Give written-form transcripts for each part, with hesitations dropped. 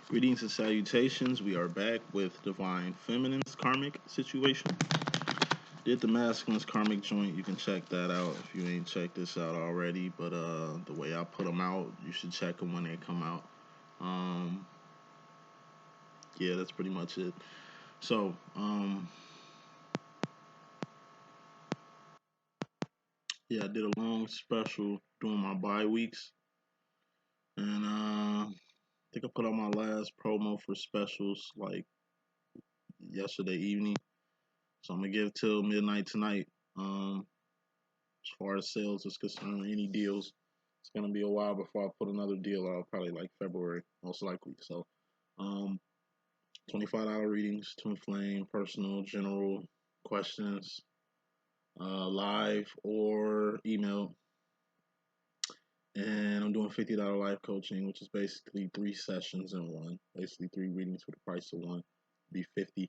Greetings and salutations. We are back with Divine Feminine's Karmic situation. Did the masculine's Karmic joint. You can check that out if you ain't checked this out already. But the way I put them out, you should check them when they come out. Yeah, that's pretty much it. So, yeah, I did a long special during my bye weeks. And I think I put out my last promo for specials like yesterday evening. So I'm gonna give till midnight tonight. As far as sales is concerned, any deals, it's gonna be a while before I put another deal out. Probably like February, most likely. So, $25 readings, twin flame, personal, general questions, live or email. And I'm doing $50 live coaching, which is basically 3 sessions in one. Basically 3 readings for the price of one. Be $50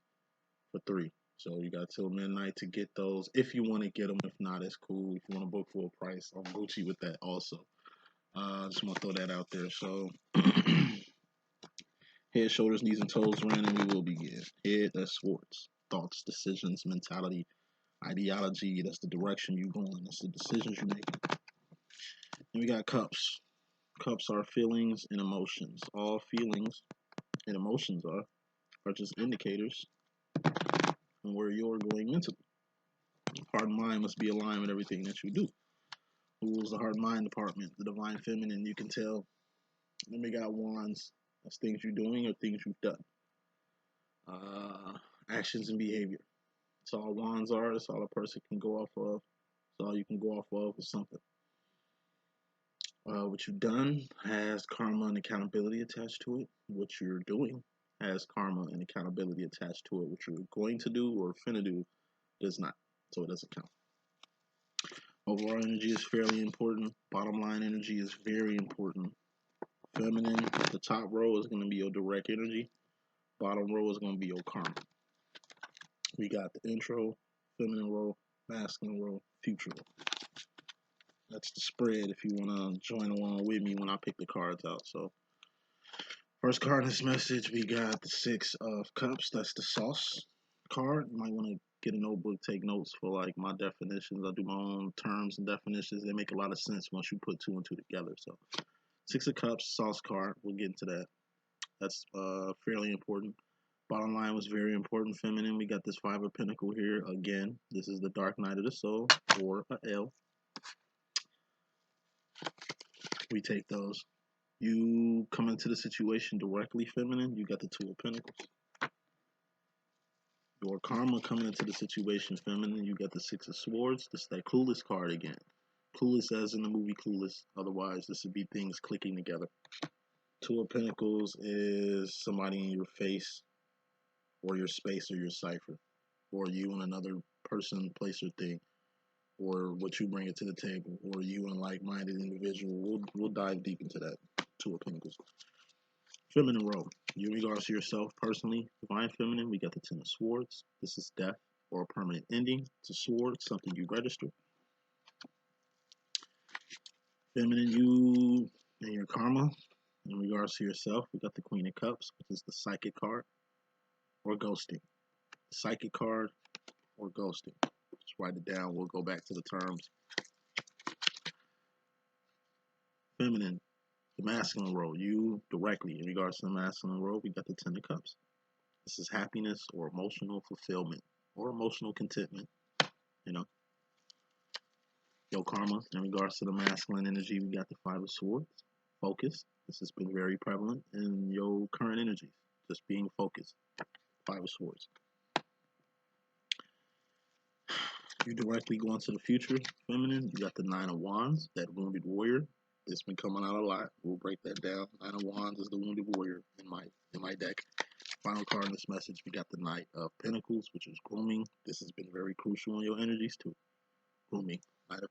for 3. So you got till midnight to get those. If you want to get them, if not, it's cool. If you want to book full price, I'm Gucci with that also. Just want to throw that out there. So head, shoulders, knees, and toes ran, and we will begin. Head, that's sports, thoughts, decisions, mentality, ideology. That's the direction you're going. That's the decisions you make. And we got cups. Cups are feelings and emotions. All feelings and emotions are just indicators on where you're going mentally. Heart and mind must be aligned with everything that you do. Who rules the heart and mind department? The divine feminine. You can tell. Then we got wands. That's things you're doing or things you've done. Actions and behavior. That's all wands are. That's all a person can go off of. That's all you can go off of is something. What you've done has karma and accountability attached to it. What you're doing has karma and accountability attached to it. What you're going to do or finna do does not. So it doesn't count. Overall energy is fairly important. Bottom line energy is very important. Feminine, the top row is going to be your direct energy. Bottom row is going to be your karma. We got the intro, feminine row, masculine row, future row. That's the spread if you want to join along with me when I pick the cards out. So, first card in this message, we got the 6 of Cups. That's the sauce card. You might want to get a notebook, take notes for like my definitions. I do my own terms and definitions. They make a lot of sense once you put 2 and 2 together. So, 6 of Cups, sauce card. We'll get into that. That's fairly important. Bottom line was very important, feminine. We got this 5 of Pentacles here. Again, this is the dark night of the soul, or a L. We take those. You come into the situation directly, feminine. You got the 2 of Pentacles. Your karma coming into the situation, feminine. You got the 6 of Swords. This is that Clueless card again. Clueless as in the movie Clueless. Otherwise, this would be things clicking together. 2 of Pentacles is somebody in your face, or your space, or your cipher, or you and another person, place, or thing, or what you bring it to the table, or you and a like-minded individual. We'll dive deep into that. 2 of Pentacles. Feminine role. You in regards to yourself personally, divine feminine, we got the 10 of Swords. This is death or a permanent ending. It's a sword, something you register. Feminine, you and your karma. In regards to yourself, we got the Queen of Cups, which is the psychic card, or ghosting. Psychic card or ghosting. Just write it down. We'll go back to the terms. Feminine, the masculine role. You directly, in regards to the masculine role, we got the 10 of Cups. This is happiness or emotional fulfillment or emotional contentment. You know, your karma, in regards to the masculine energy, we got the 5 of Swords. Focus. This has been very prevalent in your current energies. Just being focused. 5 of Swords. You directly go into the future, feminine. You got the 9 of Wands, that wounded warrior. It's been coming out a lot. We'll break that down. 9 of Wands is the wounded warrior in my deck. Final card in this message, we got the Knight of Pentacles, which is grooming. This has been very crucial in your energies too. Grooming, Knight of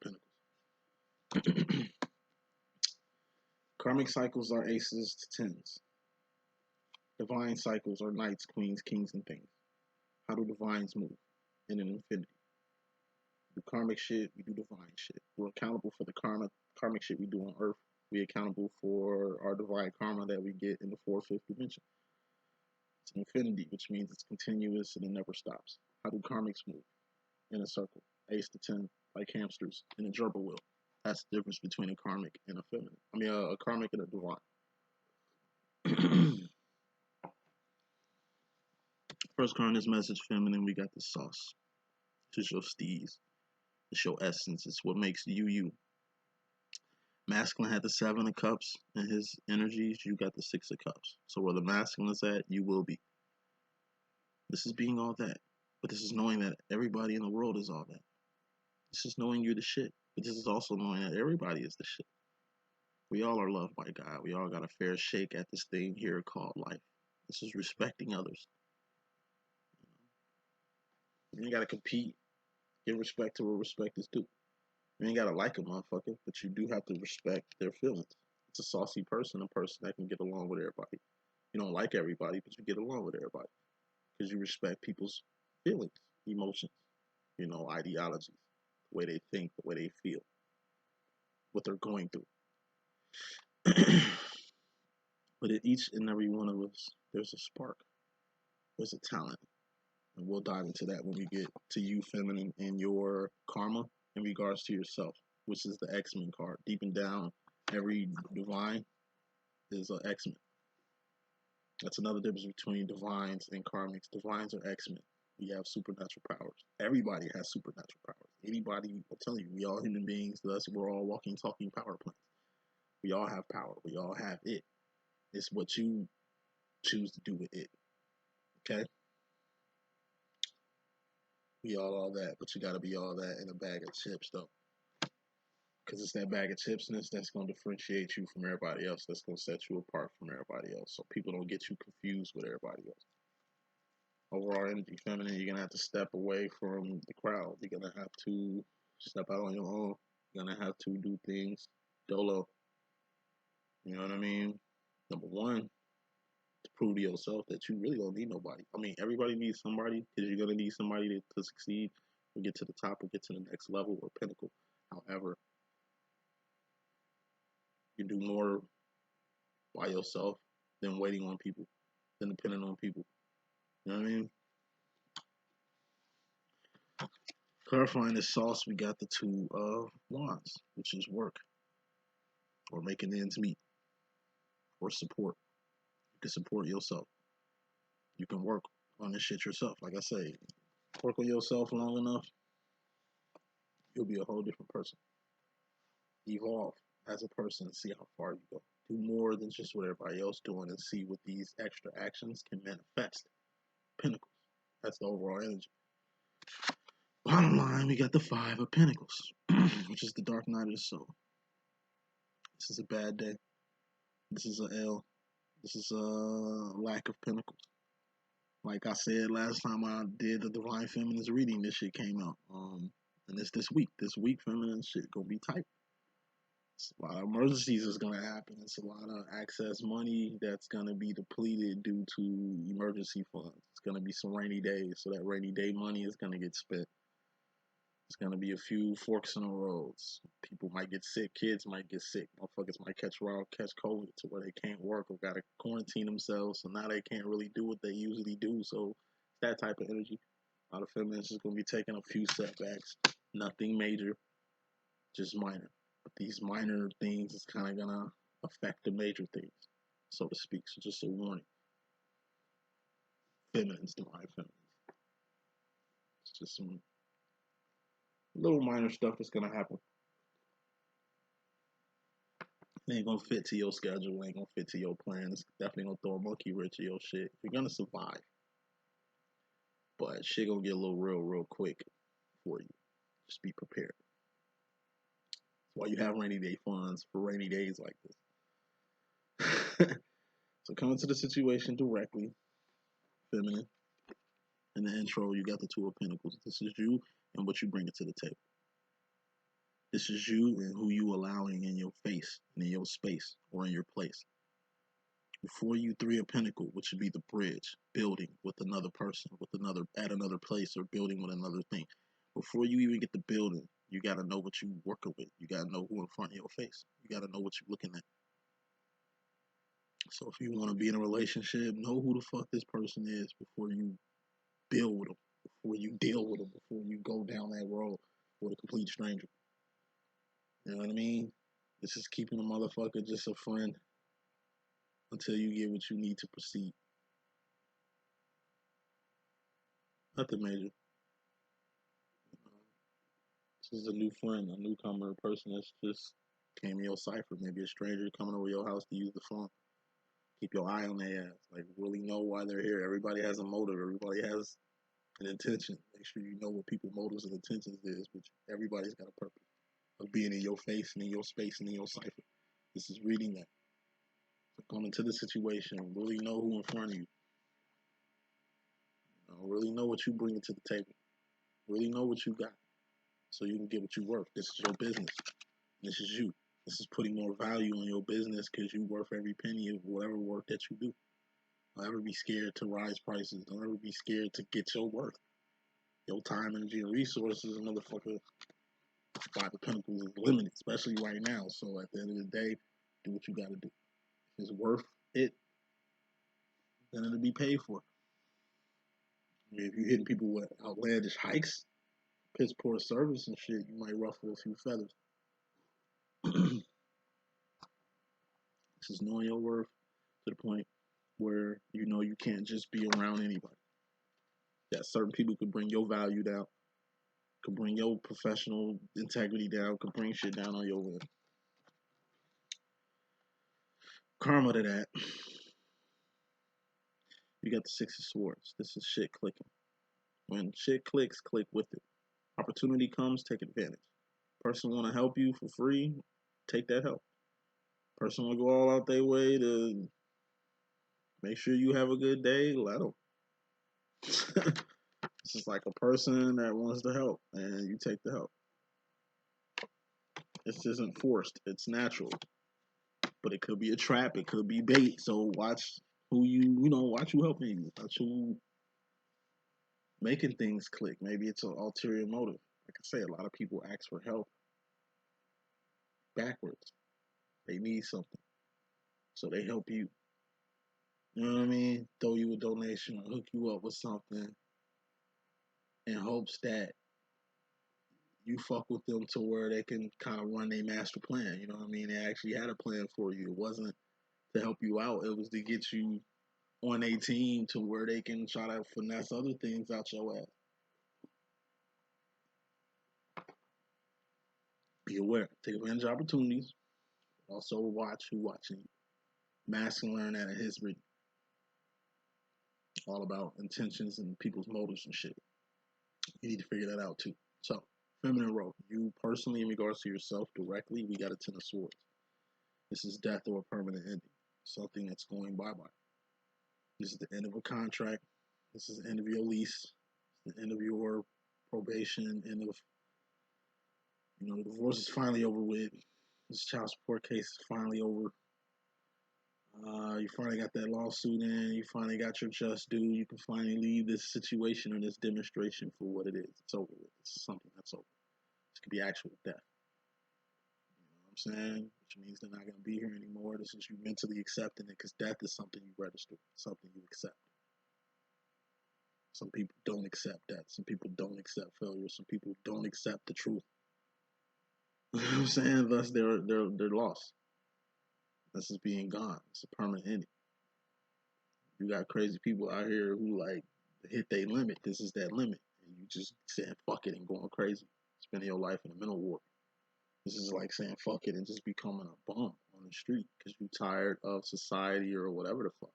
Pentacles. Karmic cycles are aces to tens. Divine cycles are knights, queens, kings, and things. How do divines move? In an infinity. We do karmic shit, we do divine shit. We're accountable for the karmic shit we do on earth. We accountable for our divine karma that we get in the fourth, fifth dimension. It's an infinity, which means it's continuous and it never stops. How do karmics move? In a circle, ace to 10, like hamsters in a gerbil wheel. That's the difference between a karmic and a feminine. I mean, a karmic and a divine. First card in this message, feminine, we got the sauce. It's your steez. It's your essence. It's what makes you you. Masculine had the 7 of cups in his energies. You got the 6 of cups. So where the masculine is at, you will be. This is being all that. But this is knowing that everybody in the world is all that. This is knowing you're the shit. But this is also knowing that everybody is the shit. We all are loved by God. We all got a fair shake at this thing here called life. This is respecting others. You ain't got to compete. Give respect to where respect is due. You ain't got to like a motherfucker, but you do have to respect their feelings. It's a saucy person, a person that can get along with everybody. You don't like everybody, but you get along with everybody because you respect people's feelings, emotions, ideologies, the way they think, the way they feel, what they're going through. But in each and every one of us, there's a spark. There's a talent. And we'll dive into that when we get to you, feminine, and your karma in regards to yourself, which is the X-Men card. Deep and down, every divine is an X-Men. That's another difference between divines and karmics. Divines are X-Men. We have supernatural powers. Everybody has supernatural powers. Anybody, I'm telling you, we all human beings, thus we're all walking, talking power plants. We all have power. We all have it. It's what you choose to do with it. Okay? We all that, but you gotta be all that in a bag of chips, though. Because it's that bag of chipsness that's going to differentiate you from everybody else. That's going to set you apart from everybody else. So people don't get you confused with everybody else. Overall energy, feminine, you're going to have to step away from the crowd. You're going to have to step out on your own. You're going to have to do things dolo. You know what I mean? Number one, to prove to yourself that you really don't need nobody. I mean, everybody needs somebody because you're going to need somebody to succeed or get to the top or get to the next level or pinnacle. However, you do more by yourself than waiting on people, than depending on people. You know what I mean? Clarifying this sauce, we got the 2 of Wands, which is work, or making ends meet, or support. You can support yourself. You can work on this shit yourself. Like I say, work on yourself long enough, you'll be a whole different person. Evolve as a person and see how far you go. Do more than just what everybody else doing and see what these extra actions can manifest. Pentacles. That's the overall energy. Bottom line, we got the 5 of Pentacles, which is the dark night of the soul. This is a bad day. This is a L. This is a lack of Pentacles. Like I said last time I did the Divine Feminine's reading, this shit came out. And it's this week. This week, feminine shit gonna be tight. It's a lot of emergencies is gonna happen. It's a lot of excess money that's gonna be depleted due to emergency funds. It's gonna be some rainy days, so that rainy day money is gonna get spent. It's gonna be a few forks in the roads. People might get sick. Kids might get sick. Motherfuckers might catch COVID to where they can't work or gotta quarantine themselves. So now they can't really do what they usually do. So it's that type of energy. A lot of feminists is gonna be taking a few setbacks. Nothing major, just minor. But these minor things is kind of gonna affect the major things, so to speak. So just a warning. Feminines, divine feminines. It's just some little minor stuff that's gonna happen. It ain't gonna fit to your schedule, ain't gonna fit to your plan. It's definitely gonna throw a monkey wrench in your shit. You're gonna survive. But shit gonna get a little real quick for you. Just be prepared. That's why you have rainy day funds for rainy days like this. So coming to the situation directly, feminine. In the intro, you got the 2 of Pentacles. This is you and what you bring it to the table. This is you and who you allowing in your face and in your space or in your place. Before you, 3 of Pentacles, which would be the bridge, building with another person, with another at another place, or building with another thing. Before you even get the building, you gotta know what you working with. You gotta know who in front of your face. You gotta know what you're looking at. So if you want to be in a relationship, know who the fuck this person is before you build with them, before you deal with them, before you go down that road with a complete stranger. You know what I mean? This is keeping a motherfucker just a friend until you get what you need to proceed. Nothing major. This is a new friend, a newcomer, a person that's just came in your cipher. Maybe a stranger coming over your house to use the phone. Keep your eye on their ass. Like, really know why they're here. Everybody has a motive. Everybody has an intention. Make sure you know what people's motives and intentions is, but everybody's got a purpose of being in your face and in your space and in your cipher. This is reading that. So going into the situation, really know who in front of you. Really know what you bring to the table. Really know what you got so you can get what you're worth. This is your business. This is you. This is putting more value on your business because you're worth every penny of whatever work that you do. Don't ever be scared to rise prices. Don't ever be scared to get your worth. Your time, energy, and resources, motherfucker, by the Pentacles is limited, especially right now. So at the end of the day, do what you got to do. If it's worth it, then it'll be paid for. If you're hitting people with outlandish hikes, piss poor service and shit, you might ruffle a few feathers. This is knowing your worth to the point where you know you can't just be around anybody. That certain people could bring your value down, could bring your professional integrity down, could bring shit down on your end. Karma to that. You got the Six of Swords. This is shit clicking. When shit clicks, click with it. Opportunity comes, take advantage. Person want to help you for free, take that help. Person will go all out their way to make sure you have a good day, let them. This is like a person that wants to help, and you take the help. This isn't forced, it's natural. But it could be a trap, it could be bait. So watch who watch who helping you. Watch who making things click. Maybe it's an ulterior motive. Like I say, a lot of people ask for help backwards. They need something. So they help you. You know what I mean? Throw you a donation or hook you up with something in hopes that you fuck with them to where they can kind of run their master plan. You know what I mean? They actually had a plan for you. It wasn't to help you out. It was to get you on a team to where they can try to finesse other things out your ass. Be aware. Take advantage of opportunities. Also watch who watching you. Mask and learn that in his reading. All about intentions and people's motives and shit. You need to figure that out too. So, feminine role. You personally, in regards to yourself directly, we got a Ten of Swords. This is death or a permanent ending. Something that's going bye-bye. This is the end of a contract. This is the end of your lease. The end of your probation. End of, the divorce is finally over with. This child support case is finally over. You finally got that lawsuit in. You finally got your just due. You can finally leave this situation or this demonstration for what it is. It's over with. It's something that's over. This could be actual death. You know what I'm saying? Which means they're not going to be here anymore. This is you mentally accepting it because death is something you register, something you accept. Some people don't accept that. Some people don't accept failure. Some people don't accept the truth. You know what I'm saying? Thus, they're lost. This is being gone. It's a permanent ending. You got crazy people out here who like hit their limit. This is that limit. And you just saying fuck it and going crazy. Spending your life in a mental ward. This is like saying fuck it and just becoming a bum on the street because you're tired of society or whatever the fuck.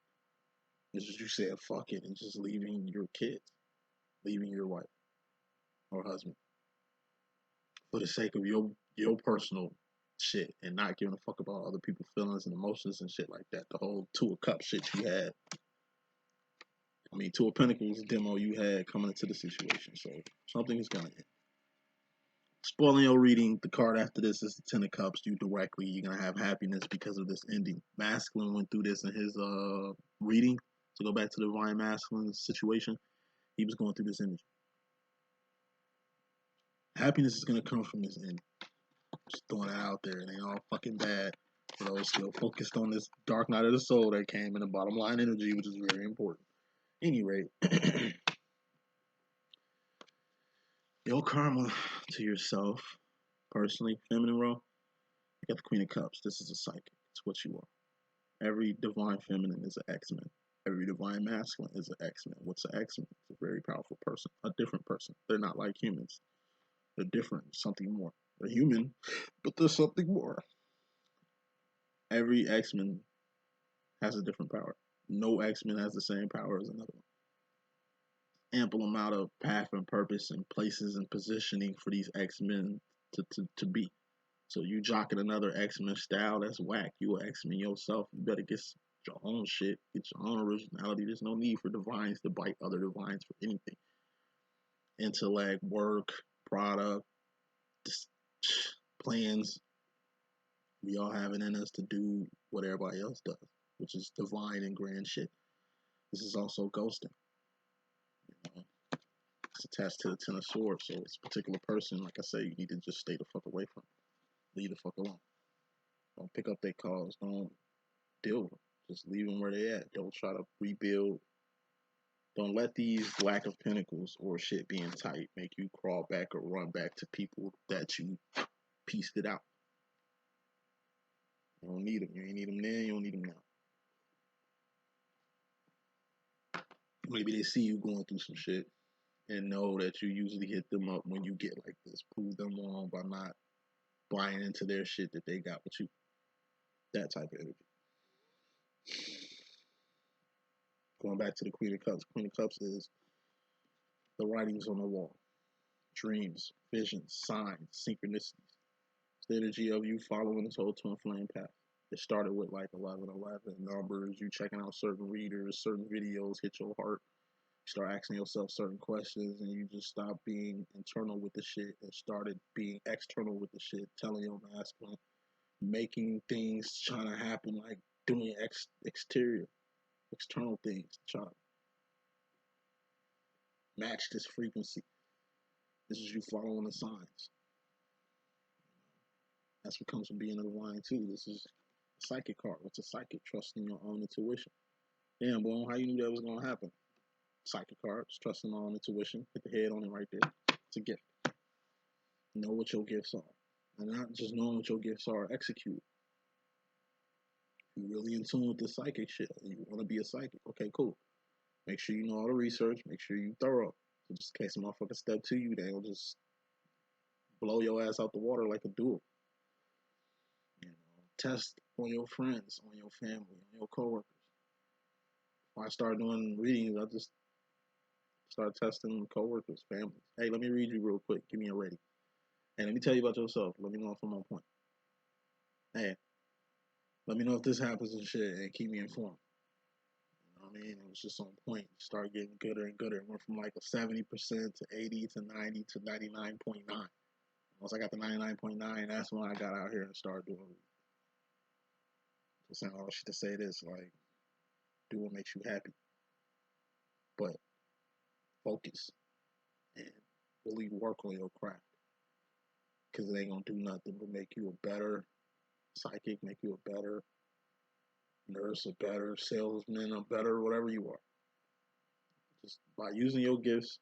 It's just you saying fuck it and just leaving your kids, leaving your wife or husband for the sake of your personal shit and not giving a fuck about other people's feelings and emotions and shit like that. The whole Two of Cups shit you had. I mean, Two of Pentacles demo you had coming into the situation. So something is gonna end. Spoiling your reading, the card after this is the Ten of Cups. You're gonna have happiness because of this ending. Masculine went through this in his reading. To go back to the Divine Masculine situation, he was going through this energy. Happiness is gonna come from this end. Just throwing it out there. It ain't all fucking bad. For those still focused on this dark night of the soul that came in the bottom line energy, which is very important. Any rate, your karma to yourself, personally, feminine role, you got the Queen of Cups. This is a psychic. It's what you are. Every divine feminine is an X-Men. Every divine masculine is an X-Men. What's an X-Men? It's a very powerful person, a different person. They're not like humans. They're different, something more. They're human, but there's something more. Every X-Men has a different power. No X-Men has the same power as another one. Ample amount of path and purpose and places and positioning for these X-Men to be. So you jocking another X-Men style, that's whack. You an X-Men yourself. You better get your own shit, get your own originality. There's no need for divines to bite other divines for anything. Intellect, work, product, plans. We all have it in us to do what everybody else does, which is divine and grand shit. This is also ghosting. You know, it's attached to the Ten of Swords, so it's a particular person. Like I say, you need to just stay the fuck away from. Leave the fuck alone. Don't pick up their calls. Don't deal with them. Just leave them where they at. Don't try to rebuild. Don't let these Black of Pentacles or shit being tight make you crawl back or run back to people that you pieced it out. You don't need them. You ain't need them then. You don't need them now. Maybe they see you going through some shit and know that you usually hit them up when you get like this. Prove them wrong by not buying into their shit that they got with you. That type of energy. Going back to the Queen of Cups. Queen of Cups is the writings on the wall. Dreams, visions, signs, synchronicities. It's the energy of you following this whole twin flame path. It started with like 1111 numbers, you checking out certain readers, certain videos hit your heart. You start asking yourself certain questions and you just stop being internal with the shit and started being external with the shit, telling your masculine, making things trying to happen, like doing external things, trying to match this frequency. This is you following the signs. That's what comes from being a divine too. This is a psychic card. What's a psychic? Trusting your own intuition. Damn, boy, how you knew that was gonna happen? Psychic cards, trusting my own intuition. Hit the head on it right there. It's a gift. Know what your gifts are. And not just knowing what your gifts are, execute. If you're really in tune with the psychic shit, you want to be a psychic, okay, cool. Make sure you know all the research. Make sure you thorough. So just in case a motherfucker step to you, they'll just blow your ass out the water like a duel. You know, test on your friends, on your family, on your coworkers. When I start doing readings, I just start testing coworkers, families. Hey, let me read you real quick. Give me a rating. Hey, let me tell you about yourself. Let me know if I'm on point. Hey, let me know if this happens and shit, and keep me informed. You know what I mean? It was just on point. Start getting gooder and gooder. It went from like a 70% to 80 to 90 to 99.9. Once I got to 99.9, that's when I got out here and started doing it. So saying all the shit to say this, like, do what makes you happy. But focus and really work on your craft. Because it ain't going to do nothing but make you a better psychic, make you a better nurse, a better salesman, a better whatever you are. Just by using your gifts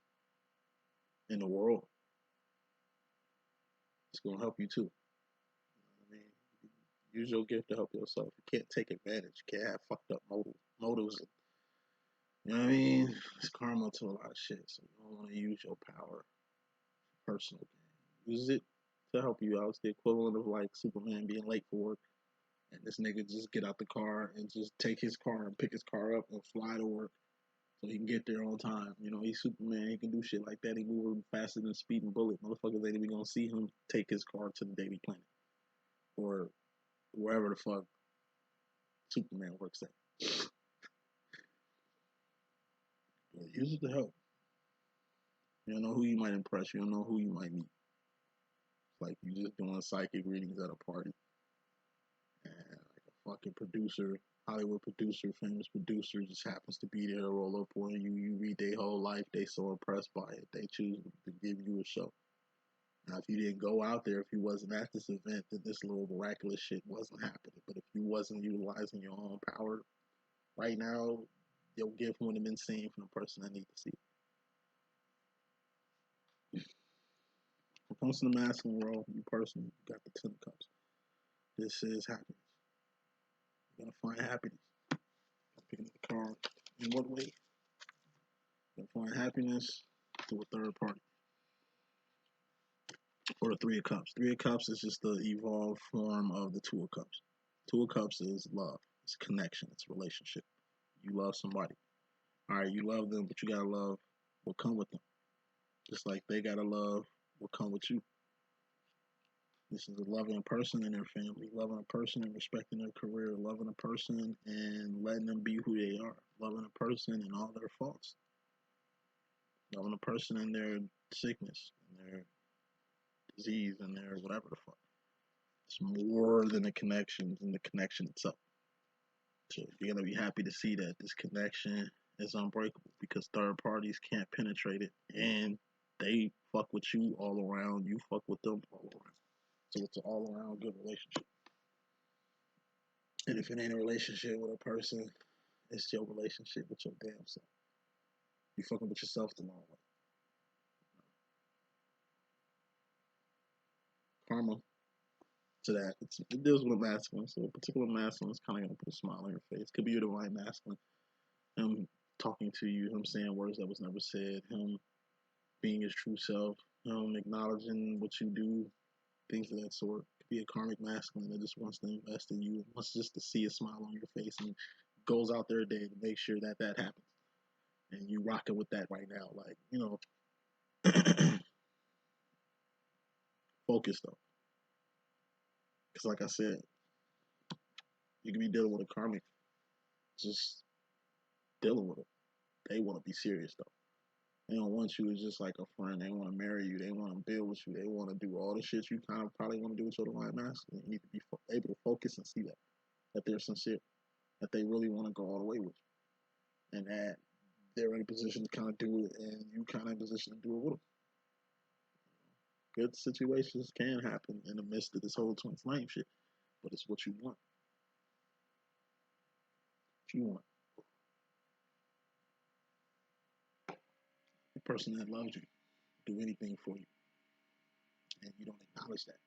in the world, it's going to help you too. You know what I mean? Use your gift to help yourself. You can't take advantage. You can't have fucked up motives. You know what I mean? It's karma to a lot of shit. So you don't want to use your power for personal gain. Use it to help you out. It's the equivalent of like Superman being late for work. And this nigga just get out the car and just take his car and pick his car up and fly to work so he can get there on time. You know, he's Superman. He can do shit like that. He moves faster than a speeding bullet. Motherfuckers ain't even gonna see him take his car to the Daily Planet or wherever the fuck Superman works at. But use it to help. You don't know who you might impress. You don't know who you might meet. It's like you just doing psychic readings at a party. And like a fucking producer, Hollywood producer, famous producer just happens to be there to roll up on you. You read their whole life. They so impressed by it. They choose to give you a show. Now, if you didn't go out there, if you wasn't at this event, then this little miraculous shit wasn't happening. But if you wasn't utilizing your own power right now, your gift wouldn't have been seen from the person that need to see it. When it comes to the masculine role, you personally got the 10 of cups. This is happiness. You're gonna find happiness. Picking up the card. In what way? You're gonna find happiness through a third party. Or the 3 of cups. 3 of cups is just the evolved form of the 2 of cups. 2 of cups is love. It's connection. It's relationship. You love somebody. All right, you love them, but you gotta love what come with them. Just like they gotta love what come with you. This is a loving a person in their family, loving a person and respecting their career, loving a person and letting them be who they are, loving a person and all their faults, loving a person in their sickness, and their disease, and their whatever the fuck. It's more than the connections and the connection itself. So you're gonna be happy to see that this connection is unbreakable because third parties can't penetrate it, and they fuck with you all around. You fuck with them all around. So it's an all around good relationship. And if it ain't a relationship with a person, it's your relationship with your damn self. You fucking with yourself the long way. Karma to that. It deals with a masculine. So a particular masculine is kind of gonna put a smile on your face. Could be your divine masculine. Him talking to you, him saying words that was never said, him being his true self, him acknowledging what you do, things of that sort. Could be a karmic masculine that just wants to invest in you, wants just to see a smile on your face, and goes out there today to make sure that that happens. And you rocking with that right now, like focus though, because like I said, you can be dealing with a karmic, just dealing with it. They want to be serious though. They don't want you as just like a friend. They want to marry you. They want to build with you. They want to do all the shit you kind of probably want to do with your divine masculine. You need to be able to focus and see that they're sincere, that they really want to go all the way with you, and that they're in a position to kind of do it, and you kind of in a position to do it with them. Good situations can happen in the midst of this whole twin flame shit, but it's what you want. What you want. The person that loves you do anything for you, and you don't acknowledge that.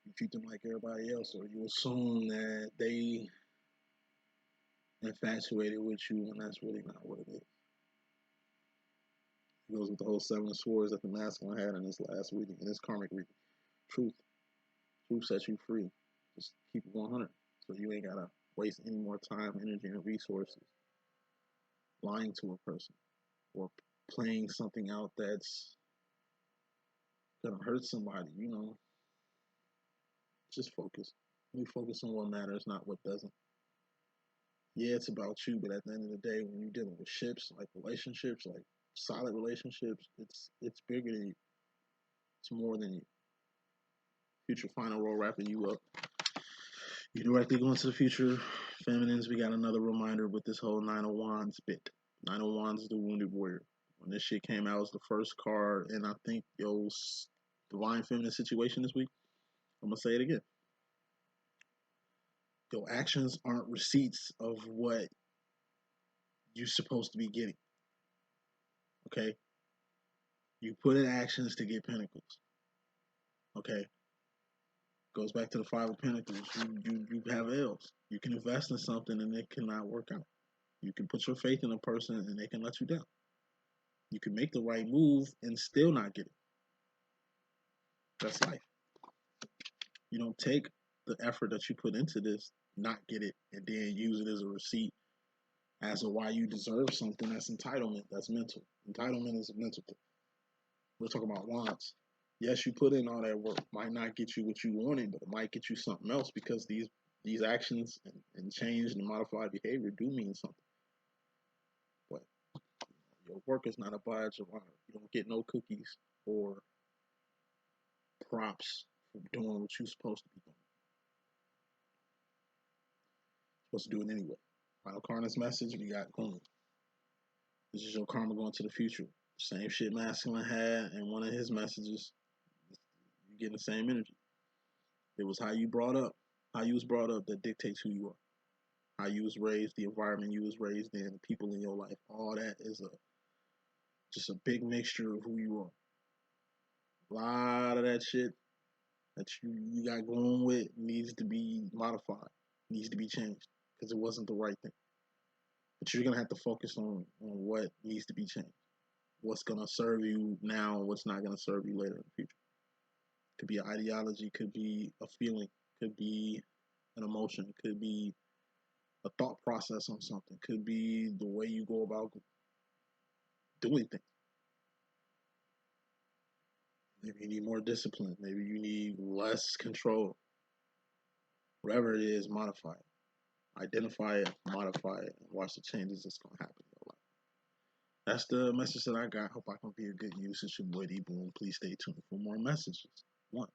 You treat them like everybody else, or you assume that they infatuated with you when that's really not what it is. It goes with the whole 7 of Swords that the masculine had in this last reading, in this karmic reading. Truth. Truth sets you free. Just keep it 100. So you ain't gotta waste any more time, energy, and resources lying to a person or playing something out that's gonna hurt somebody. Just focus. You focus on what matters, not what doesn't. Yeah, it's about you, but at the end of the day, when you're dealing with ships, like relationships, like solid relationships, it's bigger than you. It's more than you. Future final roll wrapping you up. You directly go into the future. Feminines, we got another reminder with this whole 9 of Wands bit. 9 of Wands is the wounded warrior. When this shit came out, it was the first card, and I think yo divine feminine situation this week. I'm gonna say it again. Your actions aren't receipts of what you're supposed to be getting. Okay? You put in actions to get pentacles. Okay? Goes back to the 5 of Pentacles. You have L's. You can invest in something and it cannot work out. You can put your faith in a person and they can let you down. You can make the right move and still not get it. That's life. You don't take the effort that you put into this, not get it, and then use it as a receipt as to why you deserve something. That's entitlement. That's mental. Entitlement is a mental thing. We're talking about wants. Yes, you put in all that work. Might not get you what you wanted, but it might get you something else because these actions and change and modified behavior do mean something. But your work is not a badge of honor. You don't get no cookies or props for doing what you're supposed to be doing. Supposed to do it anyway. Final Karma's message, we got boom. This is your karma going to the future. Same shit masculine had in one of his messages. You're getting the same energy. It was how you was brought up that dictates who you are. How you was raised, the environment you was raised in, the people in your life. All that is just a big mixture of who you are. A lot of that shit that you got going with needs to be modified, needs to be changed because it wasn't the right thing. But you're gonna have to focus on what needs to be changed, what's gonna serve you now, and what's not gonna serve you later in the future. Could be an ideology, could be a feeling, could be an emotion, could be a thought process on something, could be the way you go about doing things. Maybe you need more discipline. Maybe you need less control. Whatever it is, modify it. Identify it, modify it, and watch the changes that's going to happen in your life. That's the message that I got. Hope I can be a good use. It's your boy D.Boom. Please stay tuned for more messages. One.